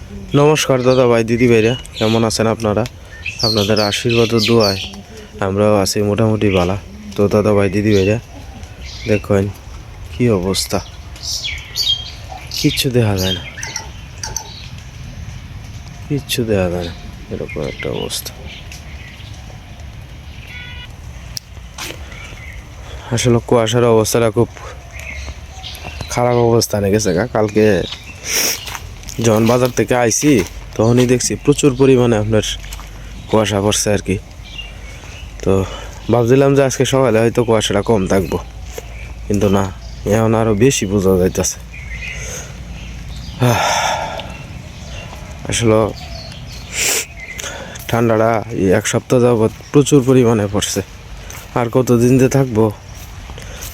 নমস্কার দাদা ভাই দিদি ভাইরা, কেমন আছেন আপনারা? আপনাদের আশীর্বাদ ও দোয়ায় আমরাও আছি মোটামুটি ভালো। তো দাদা ভাই দিদি ভাইরা, দেখুন কি অবস্থা, কিচ্ছু দেখা যায় না, কিচ্ছু দেখা যায় না, এরকম একটা অবস্থা। আসলে কুয়াশার অবস্থাটা খুব খারাপ অবস্থানে গেছে কালকে যখন বাজার থেকে আইছি তখনই দেখছি প্রচুর পরিমাণে আপনার কুয়াশা পড়ছে আর কি। তো ভাবছিলাম যে আজকে সকালে হয়তো কুয়াশাটা কম থাকবো, কিন্তু না, এখন আরও বেশি বোঝা যাইতেছে। আসলে ঠান্ডাটা এক সপ্তাহ যাবৎ প্রচুর পরিমাণে পড়ছে। আর কতদিন যে থাকবো,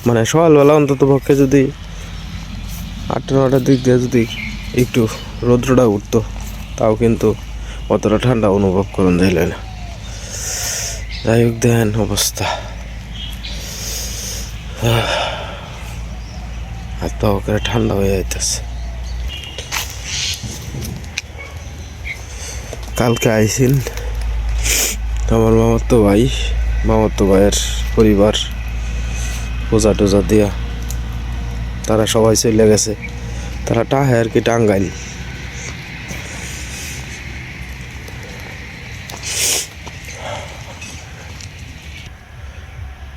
মানে সকালবেলা অন্তত পক্ষে যদি 8-9টার দিক দিয়ে যদি একটু রৌদ্রটা উঠতো, তাও কিন্তু অতটা ঠান্ডা অনুভব করুন যাইল না। যাই হোক, দেন অবস্থা, হাত পা করে ঠান্ডা হয়ে যাইতেছে। কালকে আইসিন আমার মামাতো ভাইয়ের পরিবার পূজা টুজা দিয়া তারা সবাই চলে গেছে। তারা টাহে আর কি টাঙ্গাইল।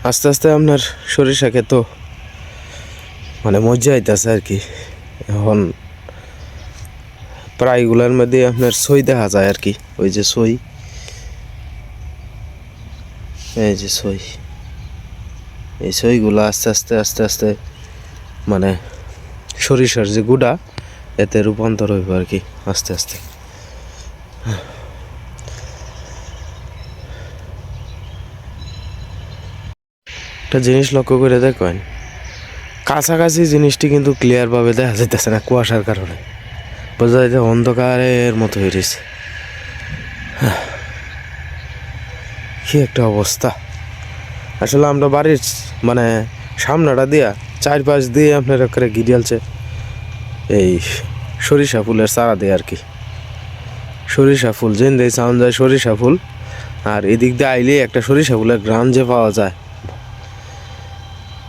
আস্তে আস্তে আপনার সরিষা ক্ষেত মানে মজা আইতেছে আর কি। এখন প্রায়গুলোর মধ্যে আপনার সই দেখা যায় আর কি। ওই যে সই, এই যে সই, এই সইগুলো আস্তে আস্তে আস্তে আস্তে মানে সরিষার যে গুঁড়া, এতে রূপান্তর হইব আর কি আস্তে আস্তে। একটা জিনিস লক্ষ্য করে দেখেন, কাছাকাছি জিনিসটি কিন্তু ক্লিয়ারভাবে দেখা যাইতেছে না কুয়াশার কারণে। বোঝা যায় অন্ধকারের মতো হয়ে রয়েছে। কি একটা অবস্থা। আসলে আমরা বাড়ির মানে সামনাটা দিয়া চারপাশ দিয়ে আপনার করে গিরিয়ালছে এই সরিষা ফুলের চারা দিয়ে আর কি। সরিষা ফুল যেন দিয়ে সাউন্ড যায় সরিষা ফুল, আর এদিক দিয়ে আইলে একটা সরিষা ফুলের গ্রাম যে পাওয়া যায়।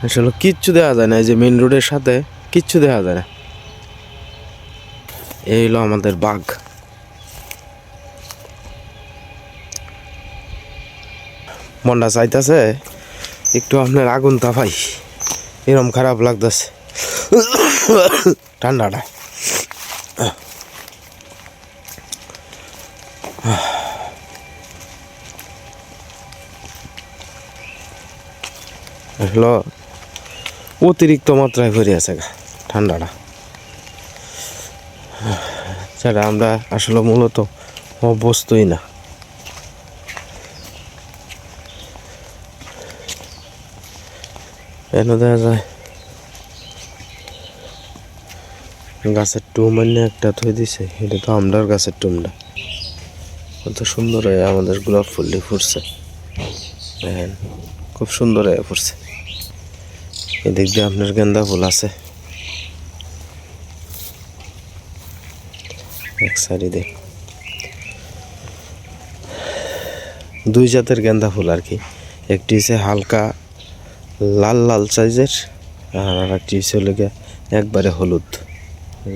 আসলে কিচ্ছু দেখা যায় না, এই যে মেন রোডের সাথে কিচ্ছু দেখা যায় না। এই হলো আমাদের বাঘ। মনটা চাইতেছে একটু আপনার আগুন তাপাই, এরম খারাপ লাগতেছে ঠান্ডাটা। আসলে অতিরিক্ত মাত্রায় ভরে আছে ঠান্ডাটা, সেটা আমরা আসলে মূলত অভ্যস্তই না। এনে দেখা যায় গাছের টুম এনে একটা থই দিছে, এটা তো আমরার গাছের টুমটা। কত সুন্দর হয়ে আমাদের গোলাপ ফুলটি ফুটছে, দেখেন খুব সুন্দর হয়ে ফুটছে। এদিক দিয়ে আপনার গেন্দা ফুল আছে এক সাইডে, দুই জাতের গেন্দা ফুল আর কি। একটি হচ্ছে হালকা লাল লাল সাইজের, আর একটি হচ্ছে গিয়ে একবারে হলুদ।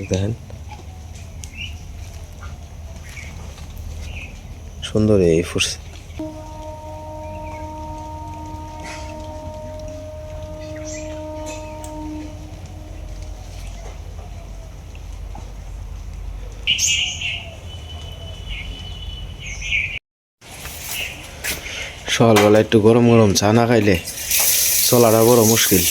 দেখেন সুন্দর এই ফুটছে। সকালবেলা একটু গরম গরম চা না খাইলে চলাটা বড় মুশকিল।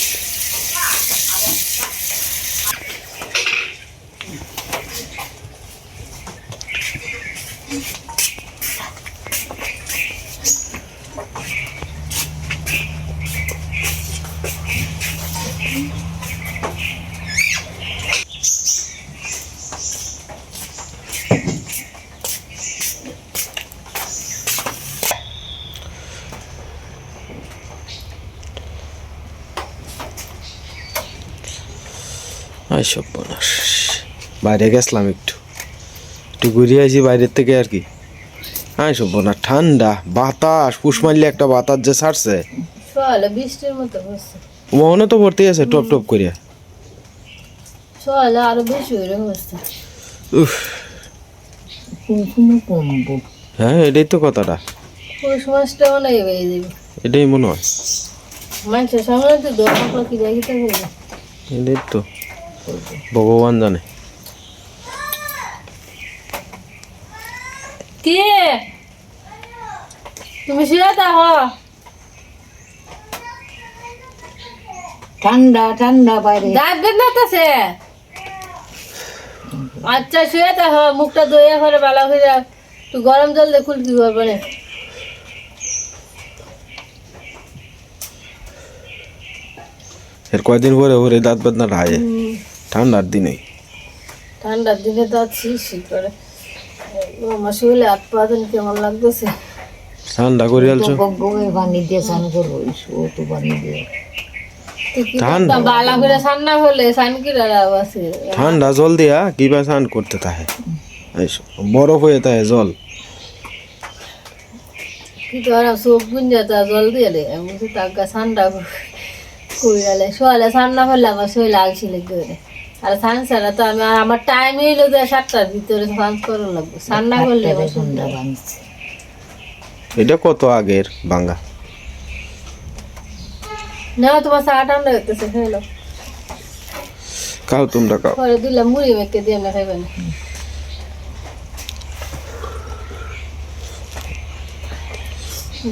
সব বাইরে গেছিলাম একটু একটু ঘুরে আইছি বাইরের থেকে আর কি। হ্যাঁ সব না ঠান্ডা বাতাস পুষ মারলে একটা বাতাস যে ছাড়ছে সকালে বৃষ্টির মতো হচ্ছে, মনে তো ভর্তি আছে টপ টপ করিয়া। সকালে আরো বেশি হয়ে হচ্ছে। উফ কমবো, হ্যাঁ এটাই তো কথাটা, পৌষ মাসটা মনে হয় হয়ে যাবে। এটাই মনে হয়, মানুষের সামনে তো দোকান পাখি দেখতে হবে। এটাই তো ভগবান জানে। কি তুমি শুয়ে থাকো, ঠান্ডা ঠান্ডা বাইরে দাঁত বেদনাতেছে। আচ্ছা শুয়ে থাকো, মুখটা ধুয়ে করে ভালো করে একটু গরম জল দিয়ে কুলকি করবে না। এর কয়দিন পরে ওরে দাঁত বেদনাটা আয়ে ঠান্ডার দিনে। ঠান্ডার দিনে দাঁত শীত করে, আমার শুলে হাত পা যেন কেমন লাগতেছে। ঠান্ডা করে আলছো বগে পানি দিয়ে স্নান করবো, ও তো পানি দিয়ে ঠান্ডা বালা করে সান্না হলে সানকিরার আছে। ঠান্ডা জল দিয়া কিবা স্নান করতে থাকে, বরফ হয়ে থাকে জল। কি করা চোখ গুঞ্জাতা জল দিয়ে রে, আমি বলছি তাকে ঠান্ডা কইরালে শোয়ালে ঠান্ডা হলে আমার শরীর আলসি লেগে ধরে। আর সান ছাড়া তো আমি আমার টাইম হইলো যে 7টার ভিতরে সান করা লাগবে, ঠান্ডা করলে আমার ঠান্ডা ভাঙছে। এটা কত আগের বাঙ্গা। না তোমার চা ঠান্ডা হইতেছে, খাইলো খাও তোমরা খাও। পরে দিলাম মুড়ি মেখে দিয়ে না খাইবেন।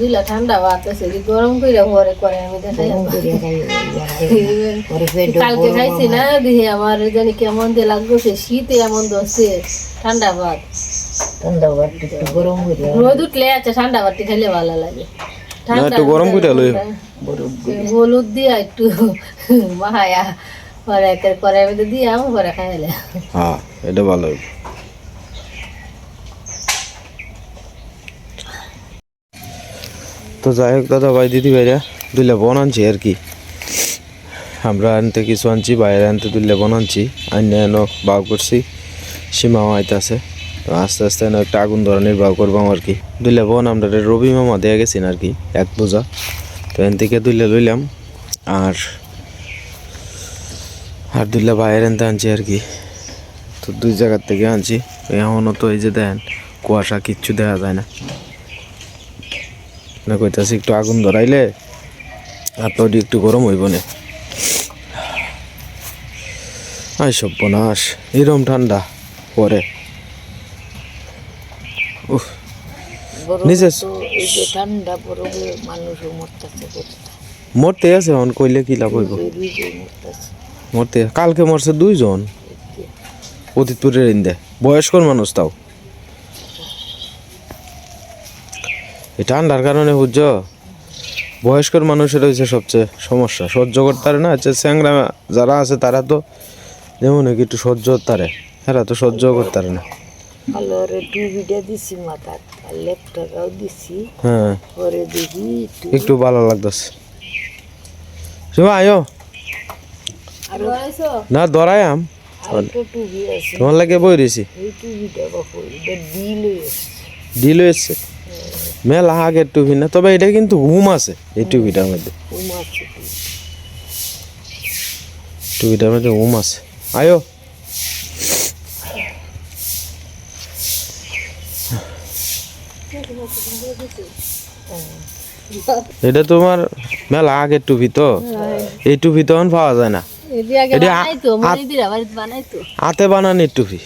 দিলা ঠান্ডা ভাত আছে, গরম করে ঘরে করে আমি দেখাই। গরম করে খাই, পরে পেট কালকে খাইছি না, দেখি আমার জানি কেমন দিয়ে লাগতেছে, শীতে এমন ধরছে। ঠান্ডা ভাত ঠান্ডা ভাত একটু গরম করে রোদ উঠলে আছে, ঠান্ডা ভাতটি খেলে ভালো লাগে। না একটু গরম করে লই। হলুদ দিয়া একটু মাহায়া পরে একের করে আমি দিয়ে আমি পরে খাইলে। হ্যাঁ এটা ভালো হইব। তো যাই হোক দাদা ভাই দিদি ভাইরা দুইলে বন আনছি আর কি। আমরা আনতে কিছু আনছি, বাইরে আনতে দুইলে বন আনছি, আইনে এনো বাউ করছি, সীমাও আইতাছে। তো আস্তে আস্তে এনে একটা আগুন ধরনের বাউ করবাম আর কি। দুইলে বন আমরা রবি মামা দেয়া গেছি আর কি, এক বোঝা। তো এন থেকে দুইলে লইলাম আর দুইলে বাইরে আনতে আনছি আর কি। তো দুই জায়গার থেকে আনছি। এখনও তো এই যে দেন কুয়াশা, কিচ্ছু দেখা যায় না। না কইতাছি একটু আগুন ধরাইলে আপনার একটু গরম হইব না। আই সব বনাস এরম ঠান্ডা পরে। উফ নিজে এই যে ঠান্ডা বরফে মানুষও মরতেছে, মরতে আছে এখন কইলে কি লাভ হইব। মরতে কালকে মরছে 2 জন অতীতপুরের ইন্দে, বয়স্কর মানুষ তাও। এই ঠান্ডার কারণে বুঝছো বয়স্কর মানুষের হয়েছে সবচেয়ে সমস্যা, সহ্য করতে পারে না। হচ্ছে স্যাংরা যারা আছে তারা তো যেমন একটু সহ্য তারে, এরা তো সহ্য করতে পারে না। আলোরে টুবিটা দিছি মাথা, আর লেপটাও দিছি, হ্যাঁ পরে দেখি একটু ভালো লাগতেছে। শিবা আয়ো না ধরায়াম আরেকটা টুবি আছে, তোমার লাগে বই রয়েছি। এই টুবিটা বাপু এটা দিলে ডিল হয়েছে মেলা আগের টুপি না, তবে এটা কিন্তু ঘুম আছে এই টুপিটার মধ্যে, উমাচ্ছে টুপিটার মধ্যে ঘুম আছে। আয়ো এটা তোমার মেলা আগের টুপি তো, এই টুপি তখন পাওয়া যায় না। হাতে বানানির টুপি।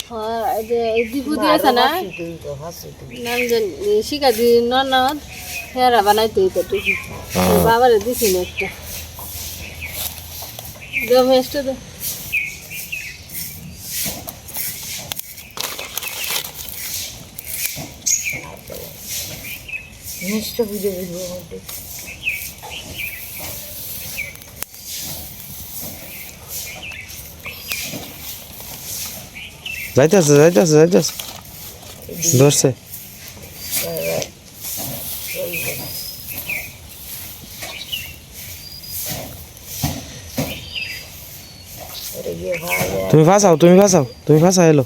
বাবারে দিছি না একটা জিনিসটা বুঝে বুঝবো আমাদের যাইতেছে যাইতেছে যাইতেছে ধরছে। তুমি ফাঁসাও, তুমি ফাঁসাও, তুমি ফাঁসা এলো।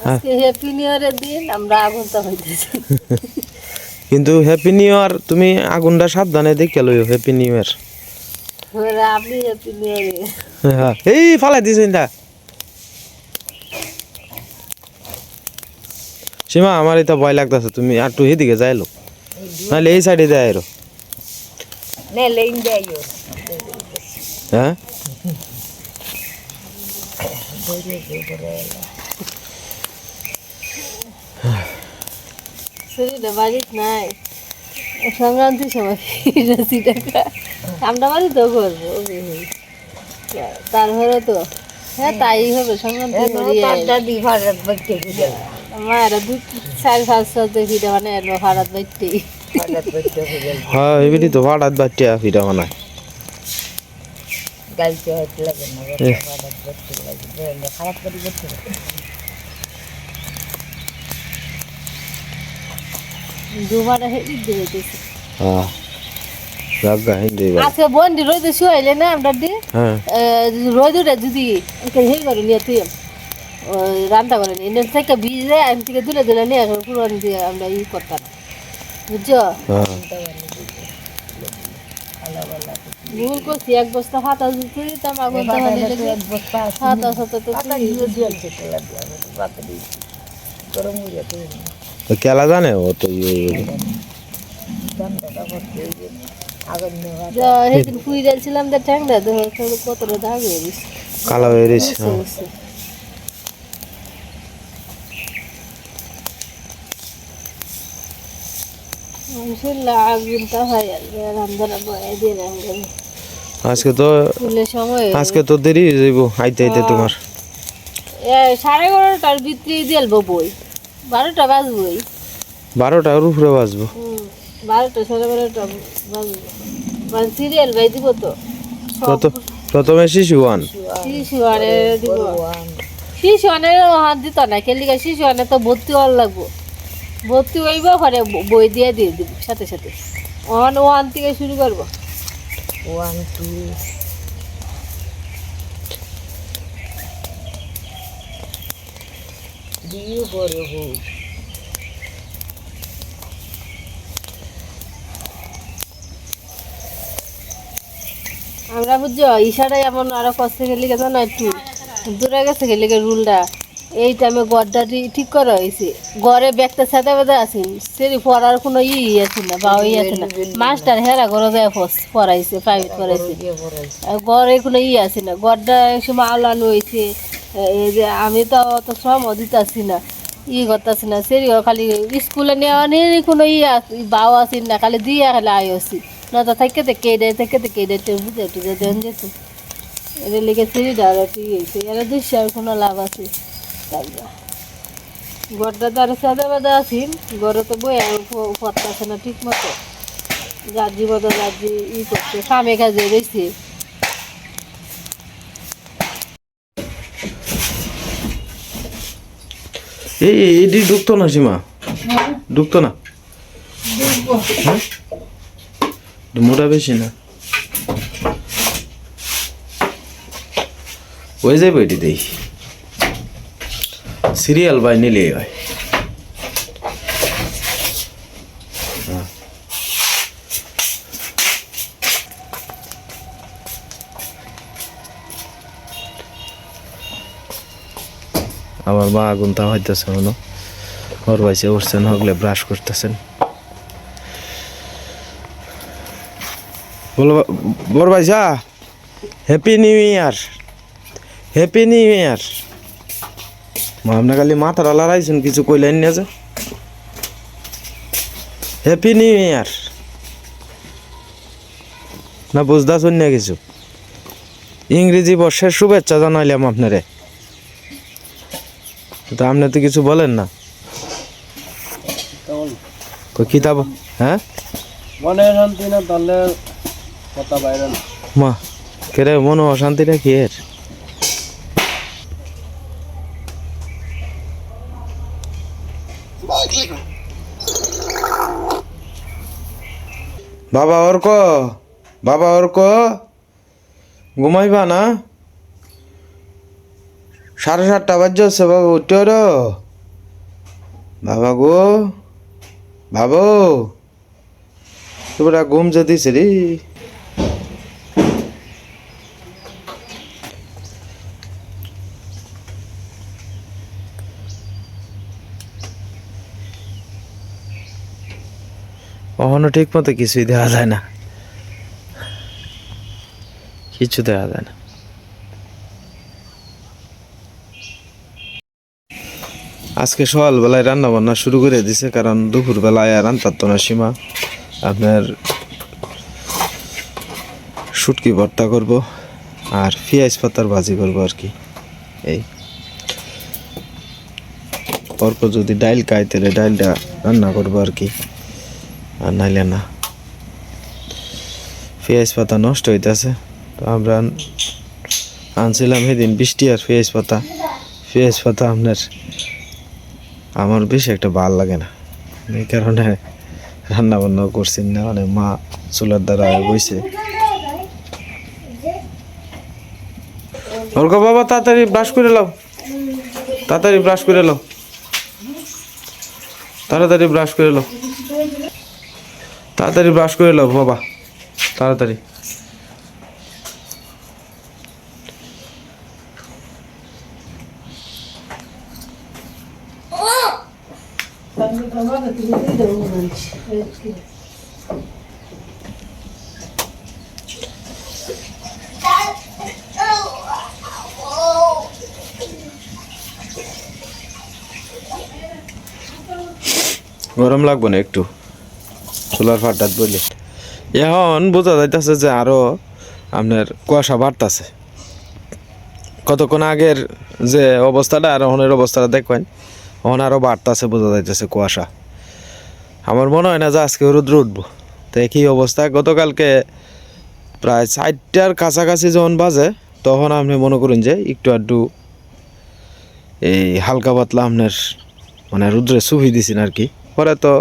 আজকে হ্যাপি নিউ ইয়ারের দিন আমরা আগুন চাপাইতেছি। কিন্তু হ্যাপি নিউ ইয়ার তুমি আগুনটা সাবধানে দেখে লইও হ্যাপি নিউ ইয়ার। ওরা আপনি হ্যাপি নিউ ইয়ারে হ্যাঁ এই ফালাই দিছেন তা সীমা আমার এটা ভয় লাগতেছে তুমি আর একটু এদিকে যাইলো নাহলে এই সাইডে যাই আরো নে লেন যাইও হ্যাঁ শরীরে বাড়িত নাই সংক্রান্তির সময় রাশি টাকা আমরা বাড়ি তো করবো তারপরে তো হ্যাঁ তাই হবে সংক্রান্তি দাদি ভাড়াত বাইতে গেল আমার 4-5 দেখি মানে ভাড়াত বাইতেই ভাড়াত বাইতে গেল হ্যাঁ এবারই তো ভাড়াত বাচ্চা ফিরা বানায় গালতে হতে লাগে না ভাড়াত বাইতে লাগে খারাপ করে করতে দুবারে হেঁটে দিয়েছি হ্যাঁ রাগা হিন্দি আজকে বন্ডি রোদে শুয়াইলে না আমরা হ্যাঁ রোদুটা যদি হেই করে নিয়ে তুই ওই রান্না করে নিয়ে এনে থেকে ভিজে আমি থেকে তুলে দিলে নিয়ে এখন পুরান দিয়ে আমরা ই করতাম বুঝছো হ্যাঁ ভুল করছি 1 বস্তা ফাতা তুই তাম আগুন ফাতা সাথে তো গরম হয়ে যাবে কেলা জানে ও তো সেদিন ফুই যাচ্ছিলাম তো ঠ্যাং না কতটা দাগ হয়ে গেছে কালো হয়ে গেছে আগুনটা হয় রান্ধারা বয়ে দিয়ে আজকে তো ফুলের সময় আজকে তো দেরি হয়ে যাইব আইতে আইতে তোমার 11:30টার ভিতরে দিলবো বই 12টা বাজবই 12টার উপরে বাজবো 12টা 12:30 বাজবো মানে সিরিয়াল বাই দিব তো প্রথমে শিশু আনে দিব শিশু আনে হাত দিত না খেলিকা শিশু আনে তো ভর্তি হওয়ার লাগবো ভর্তি হইব ঘরে বই দিয়ে দিব সাথে সাথে ওয়ান থেকে শুরু করবো 1 2 দিও বড় হোক আমরা বুঝছো ইশারাই এমন আরো কষ্ট খেলে গেছে না একটু দূরে গেছে খেলে রুলটা এই টাইমে গড়টা ঠিক করা হয়েছে ঘরে ব্যাগটা সাদা বেদা আছে সেরি পড়ার কোনো আছে না বা আছে না মাস্টার হেরা ঘরে যায় পড়াইছে প্রাইভেট পড়াইছে ঘরে কোনো আছে না গড়টা সময় আলানো হয়েছে এই যে আমি তো অত সময় দিতেছি না করতেছি না সেরি খালি স্কুলে নেওয়া নিয়ে কোনো বাও আছে না খালি দিয়ে খালি আইসি না তো থেকে বুঝে টুঝে দেন যেত এটা লিখে সিঁড়ি ডাড়াটি হয়েছে এরা দিচ্ছে আর কোনো লাভ আছে গড়টা তো আর সাদা বাদা আছেন গড়ে তো বই পড়তেছে না ঠিক মতো গাজি মতো গাজি করছে কামে কাজে রয়েছে এটি ঢুকতো না সীমা ঢুকতো না হ্যাঁ মোটা বেশি না হয়ে যাবে এটি দেই সিরিয়াল বাই নিলেই হয় আমার মা আগুন তা হইতেছে মনে ওর বাইসে উঠছেন হগলে ব্রাশ করতেছেন বলো বড় ভাইসা happy new year happy new year মা আপনার খালি মাথাটা লড়াইছেন কিছু কইলেন না যে হ্যাপি নিউ ইয়ার না বুঝতেছেন না কিছু ইংরেজি বর্ষের শুভেচ্ছা জানাইলাম আপনারে তো আপনি তো কিছু বলেন না কিতাব হ্যাঁ মনে শান্তি না তাহলে কথা বাইরে না মা কেরে মনে অশান্তিটা কি এর বাবা ওর ক ঘুমাইবা না? 7:30 বাজছে বাবু, উঠো রে বাবা গো, বাবু তোমরা ঘুম যে দিছে রে। কখনো ঠিক মতো কিছুই দেওয়া যায় না, কিছু দেওয়া যায় না। আজকে সকালবেলায় রান্না বান্না শুরু করে দিছে, কারণ দুপুরবেলায় আর রান্তার তো না সীমা। আপনার শুটকি ভর্তা করব আর পেঁয়াজ পাতার ভাজি করব আর কি। এই অল্প যদি ডাইল খাই তাহলে ডাইলটা রান্না করবো আর কি, আর নাইলে না। পেঁয়াজ পাতা নষ্ট হইতেছে, তো আমরা আনছিলাম সেদিন বৃষ্টি আর পেঁয়াজ পাতা আপনার আমার বেশি একটা ভাল লাগে না, এই কারণে রান্না বান্নাও করছি না। মানে মা চুলার দ্বারা বইছে। ওর বাবা তাড়াতাড়ি ব্রাশ করে লাও, তাড়াতাড়ি ব্রাশ করে লাও, তাড়াতাড়ি ব্রাশ করে লাও, তাড়াতাড়ি ব্রাশ করে লাও বাবা, তাড়াতাড়ি। গরম লাগবে না একটু চুলার ফাটাত বলে। এখন বোঝা যাইতেছে যে আরো আপনার কুয়াশা বাড়তেছে। কতক্ষণ আগের যে অবস্থাটা আর ওখানের অবস্থাটা দেখবেন, ওখানে আরো বাড়তেছে, বোঝা যাইতেছে কুয়াশা। আমার মনে হয় না যে আজকে রোদ্র উঠবো। তো একই অবস্থা গতকালকে প্রায় 4টার কাছাকাছি যখন বাজে, তখন আপনি মনে করুন যে একটু আধটু এই হালকা পাতলা আপনার মানে রুদ্রে সুভি দিছেন আর কি। পরে তো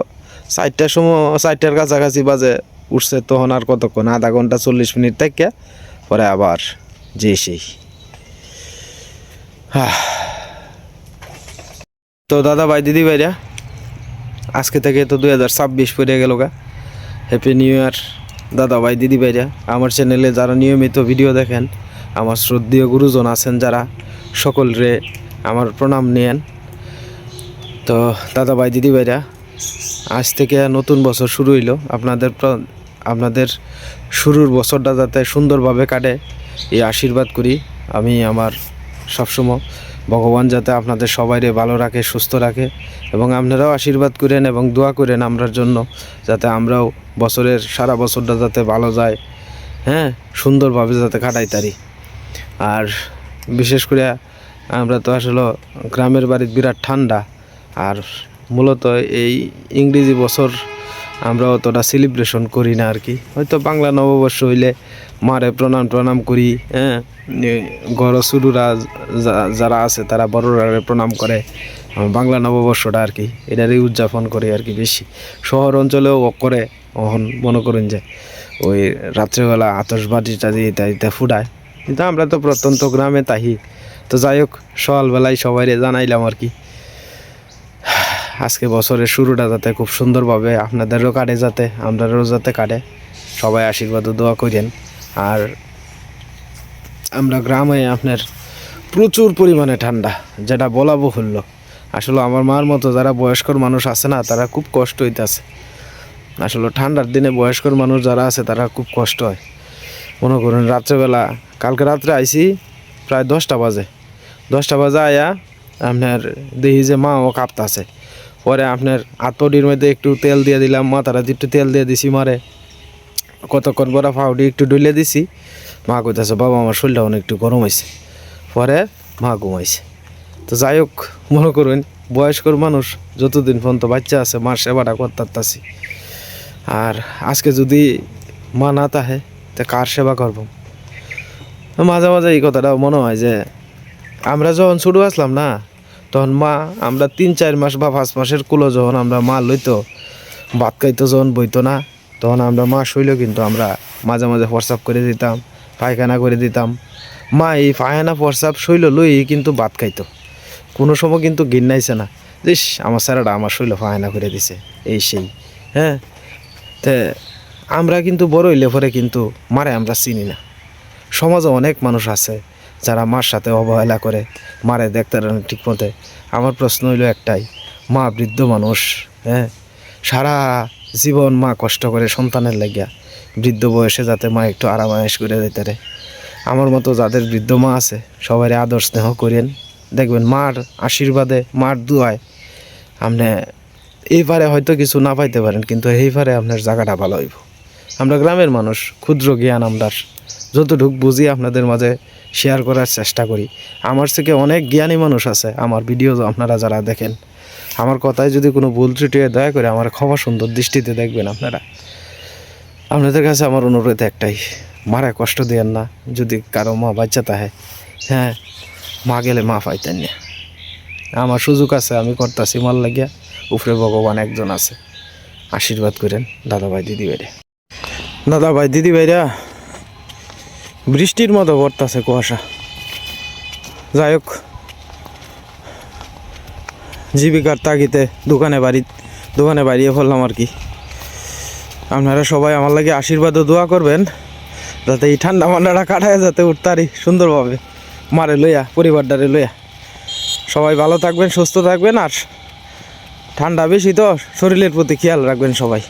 4টার সময়, 4টার কাছাকাছি বাজে উঠছে, তখন আর কতক্ষণ, আধা ঘন্টা 40 মিনিট থেকে পরে আবার যে সেই। তো দাদা ভাই দিদি ভাইরা, আজকে থেকে তো 2026 পড়ে গেল গা। হ্যাপি নিউ ইয়ার দাদা ভাই দিদি ভাইরা। আমার চ্যানেলে যারা নিয়মিত ভিডিও দেখেন, আমার শ্রদ্ধেয় গুরুজন আছেন যারা, সকলরে আমার প্রণাম নিয়েন। তো দাদা ভাই দিদি ভাইরা, আজ থেকে নতুন বছর শুরু হইল। আপনাদের শুরুর বছরটা যাতে সুন্দরভাবে কাটে এই আশীর্বাদ করি আমি। আমার সবসময় ভগবান যাতে আপনাদের সবাইরে ভালো রাখে, সুস্থ রাখে, এবং আপনারাও আশীর্বাদ করেন এবং দোয়া করেন আমরার জন্য, যাতে আমরাও বছরের সারা বছরটা যাতে ভালো যায়, হ্যাঁ, সুন্দরভাবে যাতে কাটাই তারি। আর বিশেষ করে আমরা তো আসলে গ্রামের বাড়ির বিরাট ঠান্ডা, আর মূলত এই ইংরেজি বছর আমরা অতটা সেলিব্রেশন করি না আর কি। হয়তো বাংলা নববর্ষ হইলে মারে প্রণাম করি, হ্যাঁ, বড় শুরুরা যারা আছে তারা বড়রা প্রণাম করে। বাংলা নববর্ষটা আর কি এটারই উদযাপন করি আর কি বেশি। শহর অঞ্চলেও করে, এখন মনে করেন যে ওই রাত্রেবেলা আতশবাজিটা দিয়ে ইত্যাদিতে ফুটায়, কিন্তু আমরা তো প্রত্যন্ত গ্রামে তাহি। তো যাই হোক, সকালবেলায় সবাই জানাইলাম আর কি আজকে বছরের শুরুটা যাতে খুব সুন্দরভাবে আপনাদেরও কাটে, যাতে আমরাও যাতে কাটে। সবাই আশীর্বাদ ও দোয়া করেন। আর আমরা গ্রামে আপনার প্রচুর পরিমাণে ঠান্ডা, যেটা বলা বহুল্য। আসলে আমার মার মতো যারা বয়স্কর মানুষ আছে না, তারা খুব কষ্ট হইতেছে। আসলে ঠান্ডার দিনে বয়স্কর মানুষ যারা আছে তারা খুব কষ্ট হয়। মনে করুন রাত্রেবেলা, কালকে রাত্রে আইসি প্রায় 10টা বাজে আয়া আপনার দেখি যে মা ও কাঁপতাছে। পরে আপনার আতপডির মধ্যে একটু তেল দিয়ে দিলাম, মাথারাতে একটু তেল দিয়ে দিছি মারে, কতক্ষণ বড় ফাউডি একটু ডুলে দিছি। মা কইতেছে বাবা আমার শরীরটা অনেক একটু গরম হয়েছে। পরে মা ঘুমাইছে। তো যাই হোক, মনে করুন বয়স্কর মানুষ যতদিন পর্যন্ত বাচ্চা আছে মার সেবাটা করতেছি। আর আজকে যদি মা না থাকে তা কার সেবা করব? মাঝে মাঝে এই কথাটা মনে হয় যে আমরা যখন ছোটো আসলাম না, তখন মা, আমরা 3-4 মাস বা 5 মাসের কুলো যখন আমরা মা লইতো, ভাত খাইতো যখন বইতো না, তখন আমরা মা শৈল কিন্তু আমরা মাঝে মাঝে হোয়াটসঅ্যাপ করে দিতাম, পায়খানা করে দিতাম। মা এই পায়খানা প্রস্রাব শৈল লই কিন্তু ভাত খাইতো, কোনো সময় কিন্তু গিন্নাইছে না ইস আমার স্যারাটা আমার শৈল পায়খানা করে দিছে এই সেই। হ্যাঁ, তে আমরা কিন্তু বড় হইলে পরে কিন্তু মারে আমরা চিনি না। সমাজে অনেক মানুষ আছে যারা মার সাথে অবহেলা করে, মারে দেখতে পারে না ঠিক মতে। আমার প্রশ্ন হইলো একটাই, মা বৃদ্ধ মানুষ, হ্যাঁ, সারা জীবন মা কষ্ট করে সন্তানের লাগিয়া, বৃদ্ধ বয়সে যাতে মা একটু আরাম আয়েশ করে দিতে পারে। আমার মতো যাদের বৃদ্ধ মা আছে সবাই আদর স্নেহ করেন, দেখবেন মার আশীর্বাদে মার দুয়ায় আপনি এই পারে হয়তো কিছু না পাইতে পারেন, কিন্তু এই পারে আপনার জায়গাটা ভালো হইব। আমরা গ্রামের মানুষ, ক্ষুদ্র জ্ঞান আমরা যতটুকু বুঝি আপনাদের মাঝে শেয়ার করার চেষ্টা করি। আমার থেকে অনেক জ্ঞানী মানুষ আছে, আমার ভিডিও আপনারা যারা দেখেন, আমার কথায় যদি কোনো ভুল ত্রুটি হয় দয়া করে আমার ক্ষমা সুন্দর দৃষ্টিতে দেখবেন আপনারা। আপনাদের কাছে আমার অনুরোধ একটাই, মারা কষ্ট দেন না। যদি কারো মা বাচ্চা থাকে, হ্যাঁ, মা গেলে মা পাইতেন না। আমার সুযোগ আছে, আমি করতেছি মার লাগিয়া, উপরে ভগবান একজন আছে, আশীর্বাদ করেন দাদা ভাই দিদি ভাইরা। দাদা ভাই দিদি ভাইরা, বৃষ্টির মতো পড়তেছে কুয়াশা। যাই হোক, জীবিকার তাগিতে দোকানে বাড়িয়ে ফেললাম আর কি। আপনারা সবাই আমার লাগে আশীর্বাদ ও দোয়া করবেন যাতে এই ঠান্ডা মান্ডাটা কাটায় যাতে উঠতারি সুন্দরভাবে, মারে লইয়া পরিবারটারে লইয়া। সবাই ভালো থাকবেন, সুস্থ থাকবেন, আর ঠান্ডা বেশি তো শরীরের প্রতি খেয়াল রাখবেন সবাই।